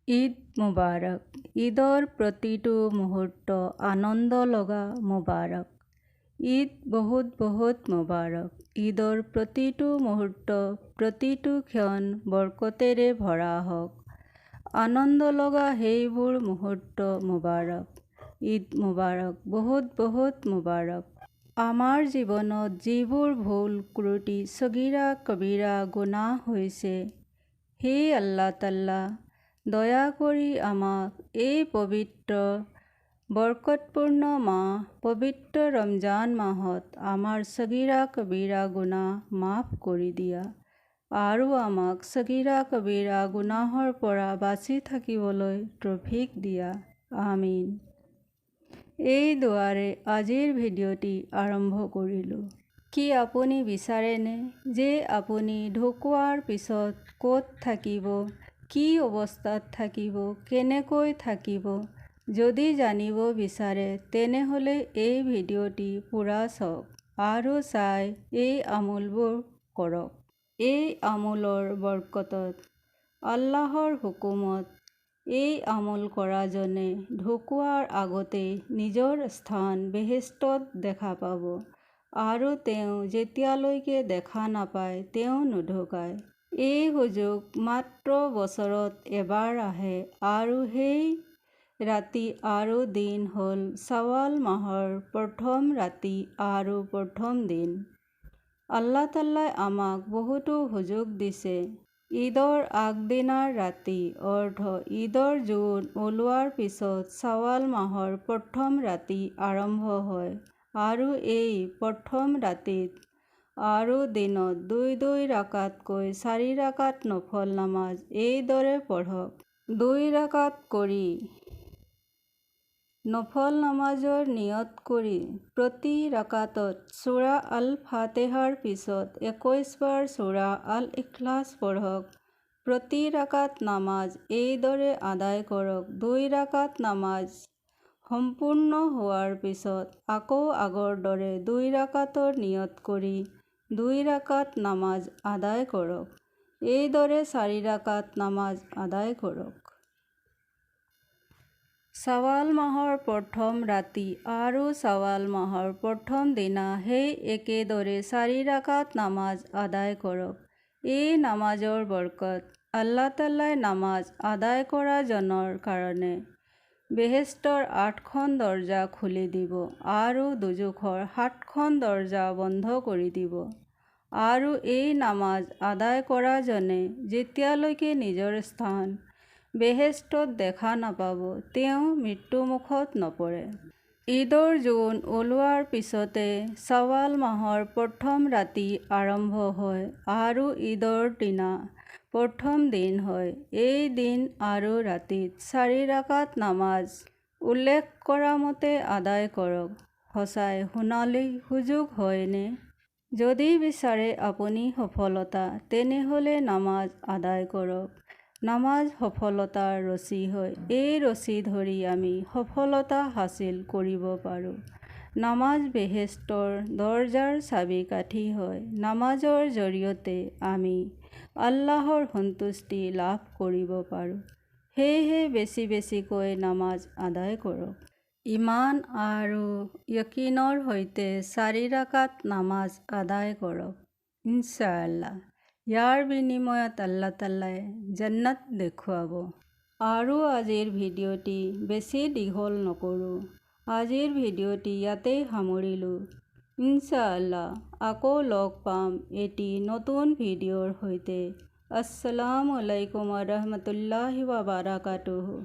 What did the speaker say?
ঈদ মুবাৰক। ঈদৰ প্ৰতিটো মুহূৰ্ত আনন্দ লগা মুবাৰক। ঈদ বহুত বহুত মুবাৰক। ঈদৰ প্ৰতিটো মুহূৰ্ত প্ৰতিটো ক্ষণ বৰকতেৰে ভৰা হওক। আনন্দ লগা সেইবোৰ মুহূৰ্ত মুবাৰক। ঈদ মুবাৰক, বহুত বহুত মুবাৰক। আমাৰ জীৱনত যিবোৰ ভুল ক্ৰুটি সগীৰা কবিৰা গুনাহ হৈছে, হে আল্লাহ তাআলা দয়া কৰি আমাক এই পবিত্ৰ বৰকতপূৰ্ণ মাহ পবিত্ৰ ৰমজান মাহত আমাৰ সগীৰা কবিৰা গুনাহ মাফ কৰি দিয়া আৰু আমাক সগীৰা কবিৰা গুনাহৰ পৰা বাচি থাকিবলৈ তৌফিক দিয়া। আমিন। এই দুৱাৰে আজিৰ ভিডিঅ'টি আৰম্ভ কৰিলোঁ। কি আপুনি বিচাৰেনে যে আপুনি ঢুকুৱাৰ পিছত ক'ত থাকিব, কি অৱস্থাত থাকিব, কেনেকৈ থাকিব? যদি জানিব বিচাৰে তেনেহ'লে এই ভিডিঅ'টি পূৰা চাওক আৰু চাই এই আমলবোৰ কৰক। এই আমলৰ বৰকতত আল্লাহৰ হুকুমত এই আমল কৰাজনে ঢুকুৱাৰ আগতেই নিজৰ স্থান বেহেস্তত দেখা পাব আৰু তেওঁ যেতিয়ালৈকে দেখা নাপায় তেওঁ নুঢুকায়। এই সুযোগ মাত্ৰ বছৰত এবাৰ আহে আৰু সেই ৰাতি আৰু দিন হ'ল শাৱাল মাহৰ প্ৰথম ৰাতি আৰু প্ৰথম দিন। আল্লাহ তাআলাই আমাক বহুতো সুযোগ দিছে। ঈদৰ আগদিনাৰ ৰাতি অৰ্থাৎ ঈদৰ জোন ওলোৱাৰ পিছত শাৱাল মাহৰ প্ৰথম ৰাতি আৰম্ভ হয় আৰু এই প্ৰথম ৰাতিত আৰু দিনত ২ ৰাকাতকৈ ৪ ৰাকাত নফল নামাজ এইদৰে পঢ়ক। ২ ৰাকাত কৰি নফল নামাজৰ নিয়ত কৰি প্ৰতি ৰাকাতত সূৰা আল-ফাতিহাৰ পিছত ২১ বাৰ সূৰা আল-ইখলাছ পঢ়ক। প্ৰতি ৰাকাত নামাজ এইদৰে আদায় কৰক। ২ ৰাকাত নামাজ সম্পূৰ্ণ হোৱাৰ পিছত আকৌ আগৰ দৰে ২ ৰাকাতৰ নিয়ত কৰি ২ ৰাকাত নামাজ আদায় কৰক। এইদৰে ৪ ৰাকাত নামাজ আদায় কৰক। শাৱাল মাহৰ প্ৰথম ৰাতি আৰু শাৱাল মাহৰ প্ৰথম দিনা সেই একেদৰে ৪ ৰাকাত নামাজ আদায় কৰক। এই নামাজৰ বৰকত আল্লাহ তাআলাই নামাজ আদায় কৰা জনৰ কাৰণে বেহেস্তৰ ৮খন দৰজা খুলি দিব আৰু দোজখৰ ৭খন দৰজা বন্ধ কৰি দিব। আৰু এই নামাজ আদায় কৰা জনে যেতিয়ালৈকে নিজৰ স্থান বেহেস্তত দেখা নাপাব তেওঁ মৃত্যুমুখত নপৰে। ঈদৰ জোন ওলোৱাৰ পিছতে শাৱাল মাহৰ প্ৰথম ৰাতি আৰম্ভ হয় আৰু ঈদৰ দিনা প্ৰথম দিন হয়। এই দিন আৰু ৰাতিত ৪ ৰাকাত নামাজ উল্লেখ কৰা মতে আদায় কৰক। সঁচাই সোণালী সুযোগ হয়নে? যদি বিচাৰে আপুনি সফলতা তেনেহ'লে নামাজ আদায় কৰক। নামাজ সফলতাৰ ৰছী হয়। এই ৰছী ধৰি আমি সফলতা হাচিল কৰিব পাৰোঁ। নামাজ বেহেস্তৰ দৰজাৰ চাবিকাঠি হয়। নামাজৰ জৰিয়তে আমি আল্লাহৰ সন্তুষ্টি লাভ কৰিব পাৰোঁ। সেয়েহে বেছি বেছিকৈ নামাজ আদায় কৰক। ঈমান আৰু য়কীনৰ সৈতে ৪ ৰাকাত নামাজ আদায় কৰক ইনশাআল্লাহ। ইয়াৰ বিনিময়ত আল্লাহ তাআলাই জান্নাত দেখুৱাব। আৰু আজিৰ ভিডিঅ'টি বেছি দীঘল নকৰোঁ। আজিৰ ভিডিঅ'টি ইয়াতেই সামৰিলোঁ। ইনশাআল্লাহ আকৌ লগ পাম এটি নতুন ভিডিঅ'ৰ সৈতে। আসসালামু আলাইকুম ওয়া ৰাহমাতুল্লাহি ওয়া বাৰাকাতুহু।